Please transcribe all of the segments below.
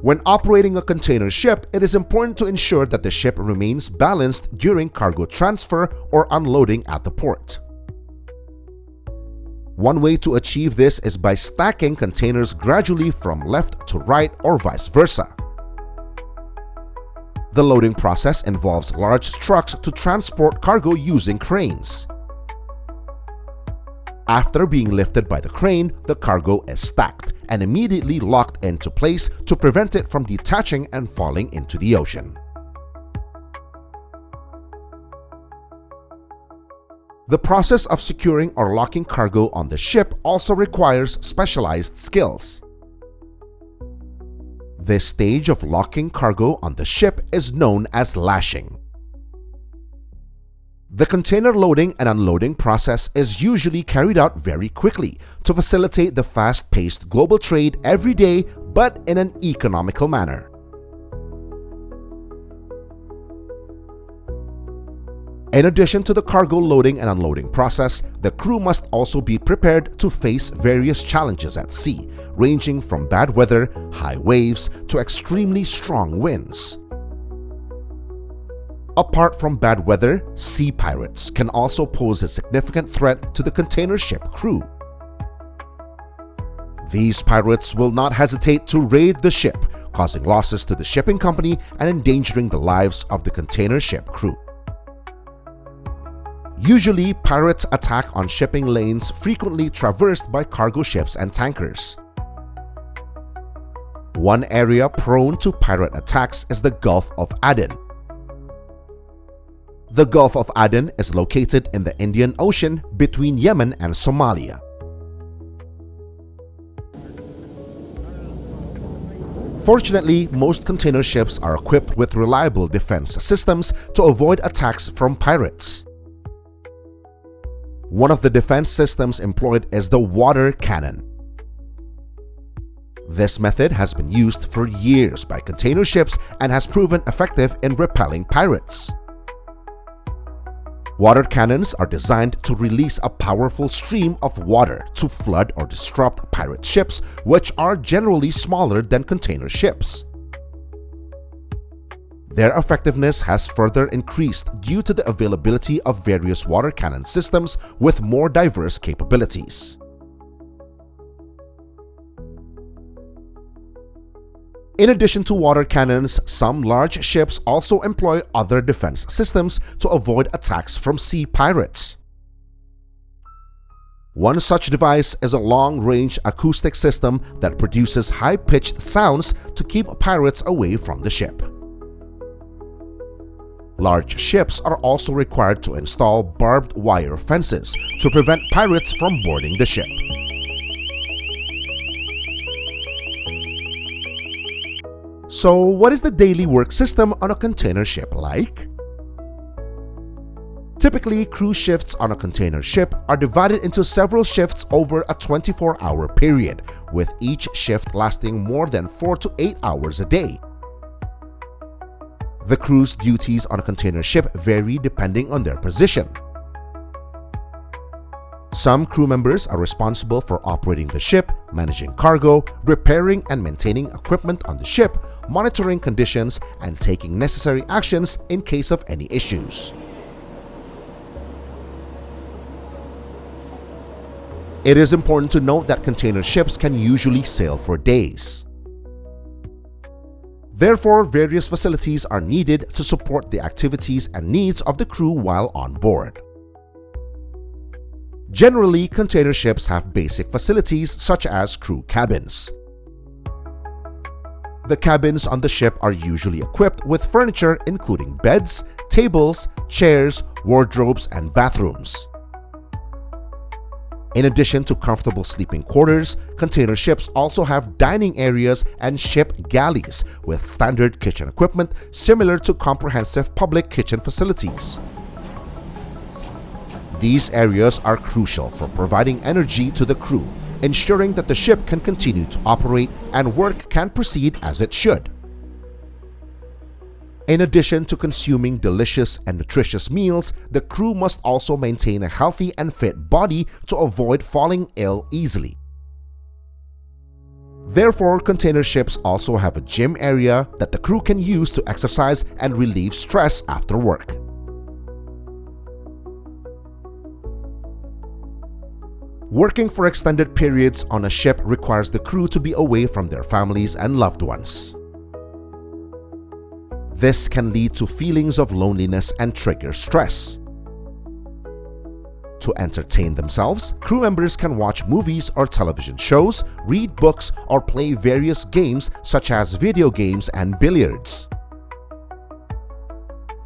When operating a container ship, it is important to ensure that the ship remains balanced during cargo transfer or unloading at the port. One way to achieve this is by stacking containers gradually from left to right or vice versa. The loading process involves large trucks to transport cargo using cranes. After being lifted by the crane, the cargo is stacked and immediately locked into place to prevent it from detaching and falling into the ocean. The process of securing or locking cargo on the ship also requires specialized skills. This stage of locking cargo on the ship is known as lashing. The container loading and unloading process is usually carried out very quickly to facilitate the fast-paced global trade every day, but in an economical manner. In addition to the cargo loading and unloading process, the crew must also be prepared to face various challenges at sea, ranging from bad weather, high waves, to extremely strong winds. Apart from bad weather, sea pirates can also pose a significant threat to the container ship crew. These pirates will not hesitate to raid the ship, causing losses to the shipping company and endangering the lives of the container ship crew. Usually, pirates attack on shipping lanes frequently traversed by cargo ships and tankers. One area prone to pirate attacks is the Gulf of Aden. The Gulf of Aden is located in the Indian Ocean between Yemen and Somalia. Fortunately, most container ships are equipped with reliable defense systems to avoid attacks from pirates. One of the defense systems employed is the water cannon. This method has been used for years by container ships and has proven effective in repelling pirates. Water cannons are designed to release a powerful stream of water to flood or disrupt pirate ships, which are generally smaller than container ships. Their effectiveness has further increased due to the availability of various water cannon systems with more diverse capabilities. In addition to water cannons, some large ships also employ other defense systems to avoid attacks from sea pirates. One such device is a long-range acoustic system that produces high-pitched sounds to keep pirates away from the ship. Large ships are also required to install barbed wire fences to prevent pirates from boarding the ship. So, what is the daily work system on a container ship like? Typically, crew shifts on a container ship are divided into several shifts over a 24-hour period, with each shift lasting more than 4 to 8 hours a day. The crew's duties on a container ship vary depending on their position. Some crew members are responsible for operating the ship, managing cargo, repairing and maintaining equipment on the ship, monitoring conditions, and taking necessary actions in case of any issues. It is important to note that container ships can usually sail for days. Therefore, various facilities are needed to support the activities and needs of the crew while on board. Generally, container ships have basic facilities such as crew cabins. The cabins on the ship are usually equipped with furniture including beds, tables, chairs, wardrobes, and bathrooms. In addition to comfortable sleeping quarters, container ships also have dining areas and ship galleys with standard kitchen equipment similar to comprehensive public kitchen facilities. These areas are crucial for providing energy to the crew, ensuring that the ship can continue to operate and work can proceed as it should. In addition to consuming delicious and nutritious meals, the crew must also maintain a healthy and fit body to avoid falling ill easily. Therefore, container ships also have a gym area that the crew can use to exercise and relieve stress after work. Working for extended periods on a ship requires the crew to be away from their families and loved ones. This can lead to feelings of loneliness and trigger stress. To entertain themselves, crew members can watch movies or television shows, read books, or play various games such as video games and billiards.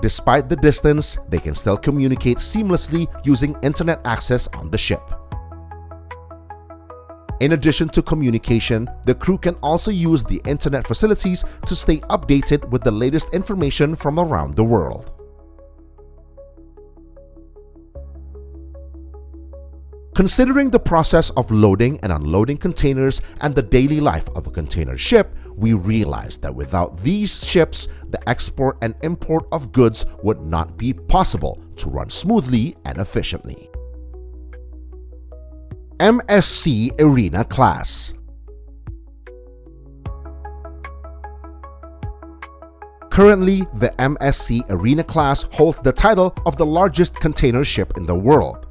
Despite the distance, they can still communicate seamlessly using internet access on the ship. In addition to communication, the crew can also use the internet facilities to stay updated with the latest information from around the world. Considering the process of loading and unloading containers and the daily life of a container ship, we realize that without these ships, the export and import of goods would not be possible to run smoothly and efficiently. MSC Arena Class. Currently, the MSC Arena class holds the title of the largest container ship in the world.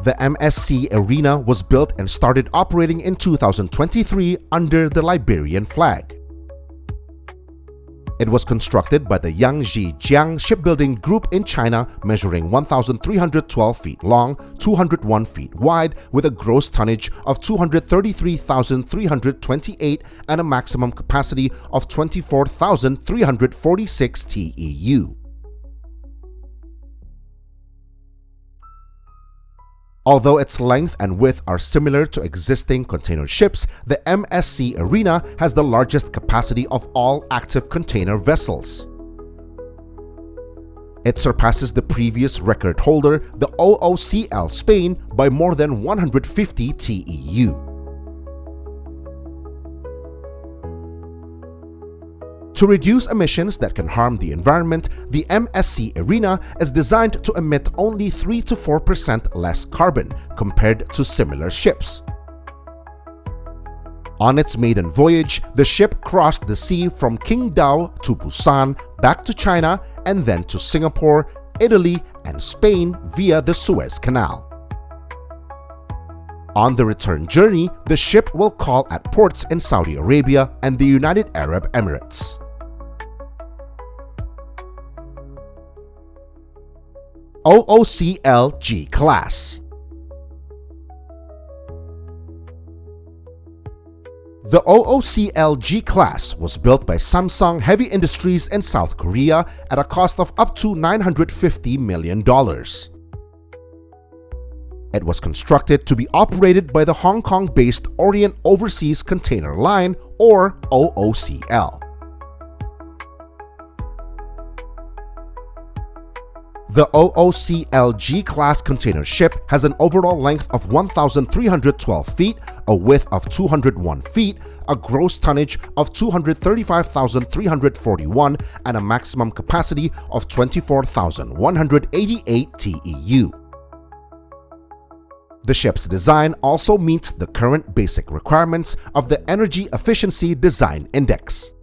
The MSC Arena was built and started operating in 2023 under the Liberian flag. It was constructed by the Yangzhi Shipbuilding Group in China, measuring 1,312 feet long, 201 feet wide, with a gross tonnage of 233,328 and a maximum capacity of 24,346 TEU. Although its length and width are similar to existing container ships, the MSC Arena has the largest capacity of all active container vessels. It surpasses the previous record holder, the OOCL Spain, by more than 150 TEU. To reduce emissions that can harm the environment, the MSC Arena is designed to emit only 3 to 4% less carbon compared to similar ships. On its maiden voyage, the ship crossed the sea from Qingdao to Busan, back to China, and then to Singapore, Italy, and Spain via the Suez Canal. On the return journey, the ship will call at ports in Saudi Arabia and the United Arab Emirates. OOCL G Class. The OOCL G Class was built by Samsung Heavy Industries in South Korea at a cost of up to $950 million. It was constructed to be operated by the Hong Kong-based Orient Overseas Container Line, or OOCL. The OOCL G-class container ship has an overall length of 1,312 feet, a width of 201 feet, a gross tonnage of 235,341, and a maximum capacity of 24,188 TEU. The ship's design also meets the current basic requirements of the Energy Efficiency Design Index.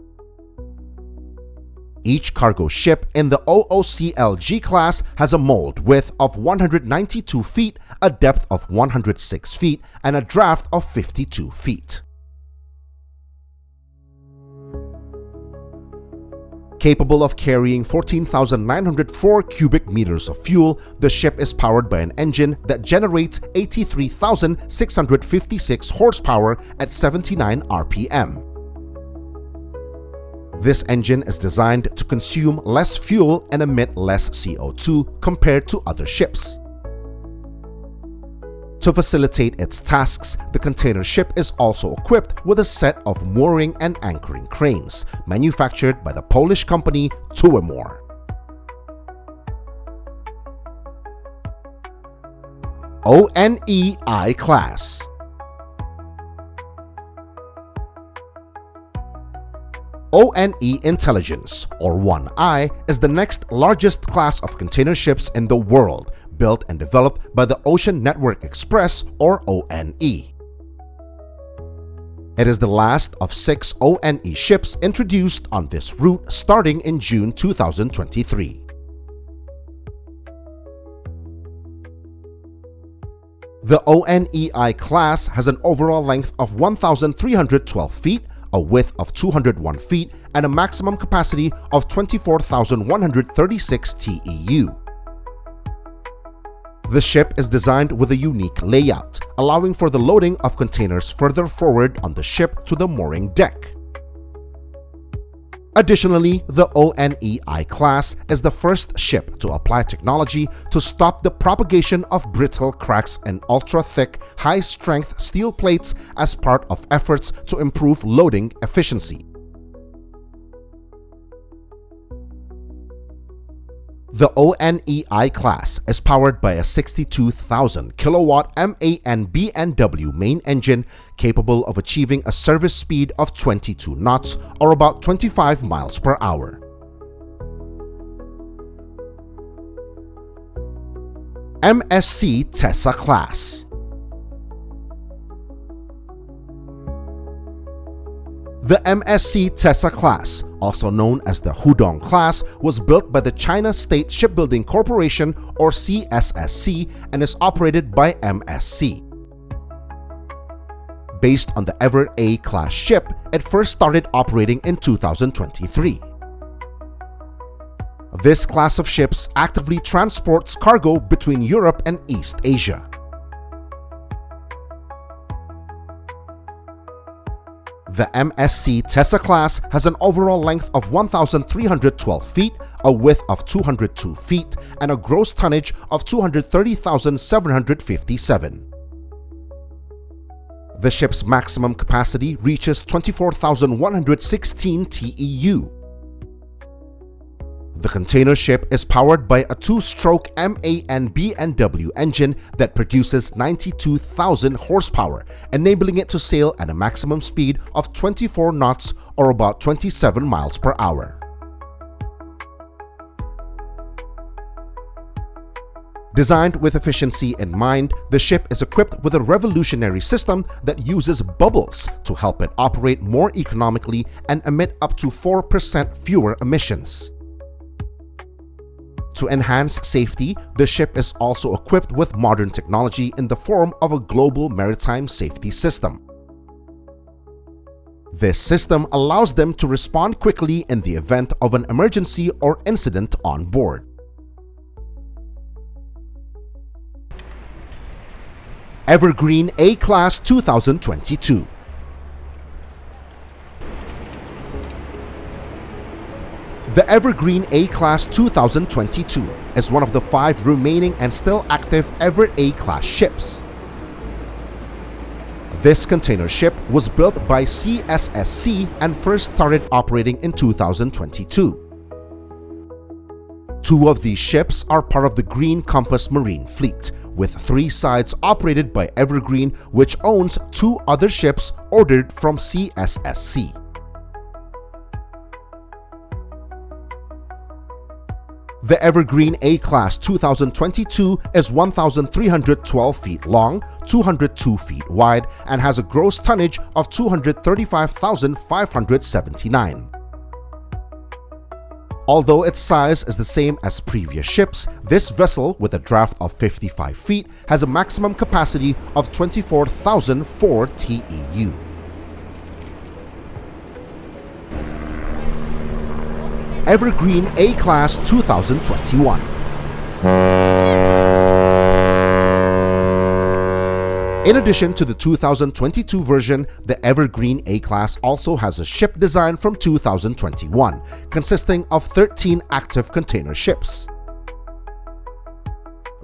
Each cargo ship in the OOCL G class has a mold width of 192 feet, a depth of 106 feet, and a draft of 52 feet. Capable of carrying 14,904 cubic meters of fuel, the ship is powered by an engine that generates 83,656 horsepower at 79 RPM. This engine is designed to consume less fuel and emit less CO2 compared to other ships. To facilitate its tasks, the container ship is also equipped with a set of mooring and anchoring cranes, manufactured by the Polish company 𝗤𝗂𝗄𝗧. ONE-I class. ONE Intelligence, or 1I, is the next largest class of container ships in the world, built and developed by the Ocean Network Express, or ONE. It is the last of 6 ONE ships introduced on this route starting in June 2023. The ONEI class has an overall length of 1,312 feet, a width of 201 feet, and a maximum capacity of 24,136 TEU. The ship is designed with a unique layout, allowing for the loading of containers further forward on the ship to the mooring deck. Additionally, the ONEI class is the first ship to apply technology to stop the propagation of brittle cracks in ultra-thick, high-strength steel plates as part of efforts to improve loading efficiency. The ONEI class is powered by a 62,000 kilowatt MAN/BNW main engine capable of achieving a service speed of 22 knots or about 25 miles per hour. MSC Tessa class. The MSC Tessa class, also known as the Hudong class, was built by the China State Shipbuilding Corporation or CSSC and is operated by MSC. Based on the Ever A class ship, it first started operating in 2023. This class of ships actively transports cargo between Europe and East Asia. The MSC Tessa class has an overall length of 1,312 feet, a width of 202 feet, and a gross tonnage of 230,757. The ship's maximum capacity reaches 24,116 TEU. The container ship is powered by a 2-stroke MAN/BNW engine that produces 92,000 horsepower, enabling it to sail at a maximum speed of 24 knots or about 27 miles per hour. Designed with efficiency in mind, the ship is equipped with a revolutionary system that uses bubbles to help it operate more economically and emit up to 4% fewer emissions. To enhance safety, the ship is also equipped with modern technology in the form of a global maritime safety system. This system allows them to respond quickly in the event of an emergency or incident on board. Evergreen A Class 2022. The Evergreen A Class 2022 is one of the 5 remaining and still active Ever A Class ships. This container ship was built by CSSC and first started operating in 2022. 2 of these ships are part of the Green Compass Marine Fleet, with 3 sides operated by Evergreen, which owns 2 other ships ordered from CSSC. The Evergreen A Class 2022 is 1,312 feet long, 202 feet wide, and has a gross tonnage of 235,579. Although its size is the same as previous ships, this vessel, with a draft of 55 feet, has a maximum capacity of 24,004 TEU. Evergreen A Class 2021. In addition to the 2022 version, the Evergreen A Class also has a ship design from 2021, consisting of 13 active container ships.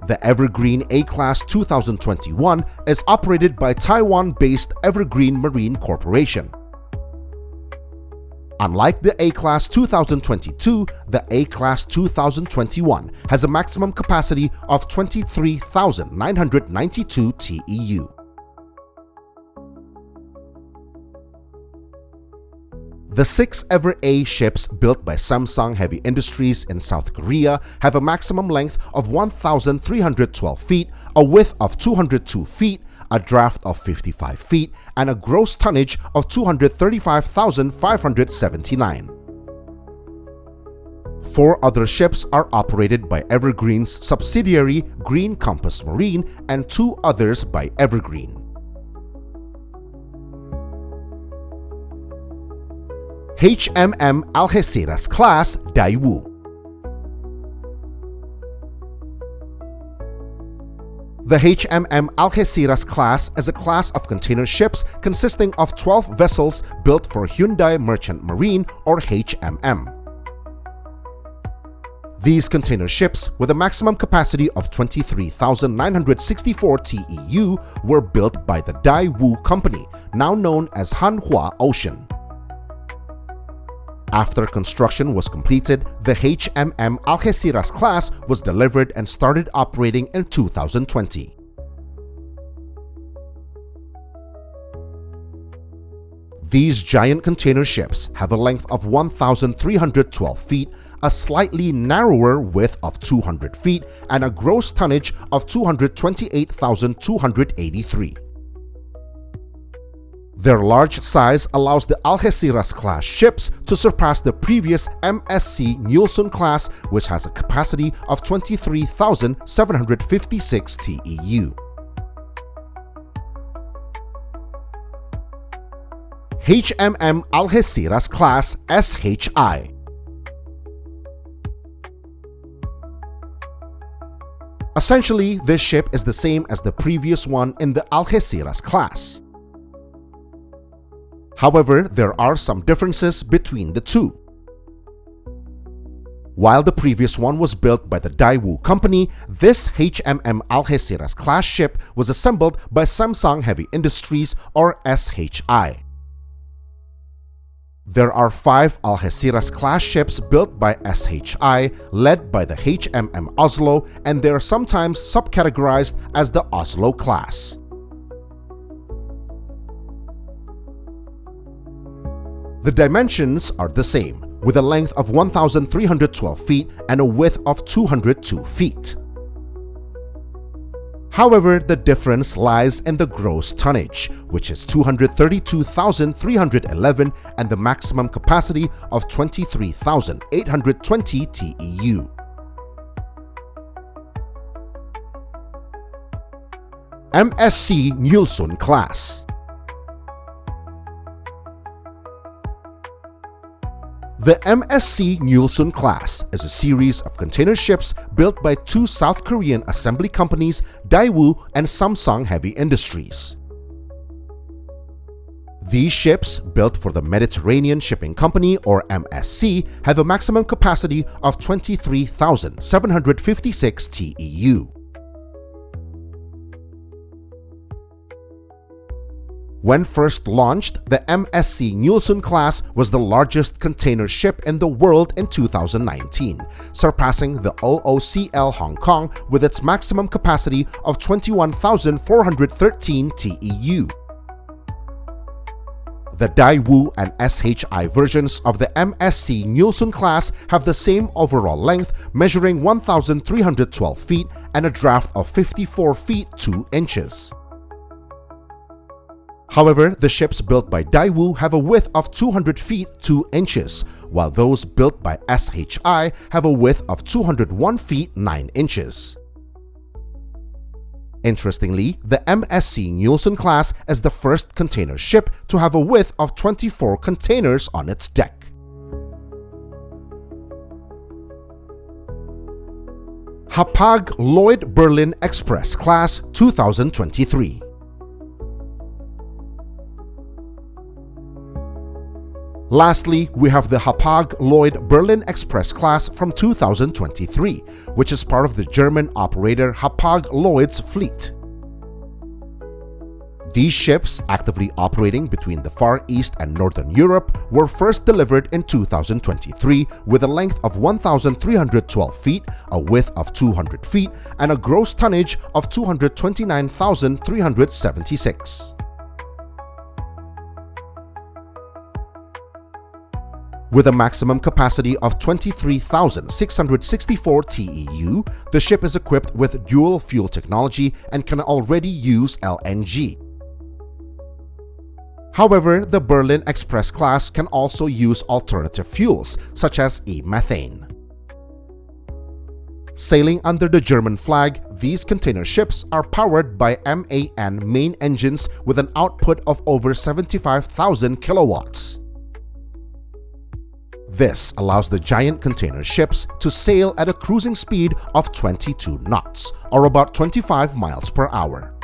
The Evergreen A Class 2021 is operated by Taiwan-based Evergreen Marine Corporation. Unlike the A Class 2022, the A Class 2021 has a maximum capacity of 23,992 TEU. The 6 Ever A ships built by Samsung Heavy Industries in South Korea have a maximum length of 1,312 feet, a width of 202 feet, a draft of 55 feet, and a gross tonnage of 235,579. 4 other ships are operated by Evergreen's subsidiary Green Compass Marine and 2 others by Evergreen. HMM Algeciras class 𝗖𝗂𝗂𝗰𝗄. The HMM Algeciras class is a class of container ships consisting of 12 vessels built for Hyundai Merchant Marine or HMM. These container ships, with a maximum capacity of 23,964 TEU, were built by the 𝗖𝗂𝗂 Company, now known as Hanwha Ocean. After construction was completed, the HMM Algeciras class was delivered and started operating in 2020. These giant container ships have a length of 1,312 feet, a slightly narrower width of 200 feet, and a gross tonnage of 228,283. Their large size allows the Algeciras class ships to surpass the previous MSC Tessa class, which has a capacity of 23,756 TEU. HMM Algeciras class 𝗤𝗂𝗁𝗁𝗁𝗁𝗁. Essentially, this ship is the same as the previous one in the Algeciras class. However, there are some differences between the two. While the previous one was built by the 𝗖𝗂𝗂 Company, this HMM Algeciras class ship was assembled by Samsung Heavy Industries or 𝗖𝗁. There are 5 Algeciras class ships built by 𝗖𝗁, led by the HMM Oslo, and they are sometimes subcategorized as the Oslo class. The dimensions are the same, with a length of 1,312 feet and a width of 202 feet. However, the difference lies in the gross tonnage, which is 232,311 and the maximum capacity of 23,820 TEU. MSC Tessa class. The MSC Tessa class is a series of container ships built by 2 South Korean assembly companies, 𝗖𝗂𝗂 and Samsung Heavy Industries. These ships, built for the Mediterranean Shipping Company or MSC, have a maximum capacity of 23,756 TEU. When first launched, the MSC Tessa class was the largest container ship in the world in 2019, surpassing the OOCL Hong Kong with its maximum capacity of 21,413 TEU. The 𝗖𝗂𝗂 and 𝗤𝗁 versions of the MSC Tessa class have the same overall length, measuring 1,312 feet and a draft of 54 feet 2 inches. However, the ships built by 𝗖𝗂𝗂 have a width of 200 feet 2 inches, while those built by 𝗤𝗁 have a width of 201 feet 9 inches. Interestingly, the MSC Tessa class is the first container ship to have a width of 24 containers on its deck. Hapag-Lloyd Berlin Express class 2023. Lastly, we have the Hapag-Lloyd Berlin Express class from 2023, which is part of the German operator Hapag-Lloyd's fleet. These ships, actively operating between the Far East and Northern Europe, were first delivered in 2023 with a length of 1,312 feet, a width of 200 feet, and a gross tonnage of 229,376. With a maximum capacity of 23,664 TEU, the ship is equipped with dual fuel technology and can already use LNG. However, the Berlin Express class can also use alternative fuels, such as e-methane. Sailing under the German flag, these container ships are powered by MAN main engines with an output of over 75,000 kilowatts. This allows the giant container ships to sail at a cruising speed of 22 knots, or about 25 miles per hour.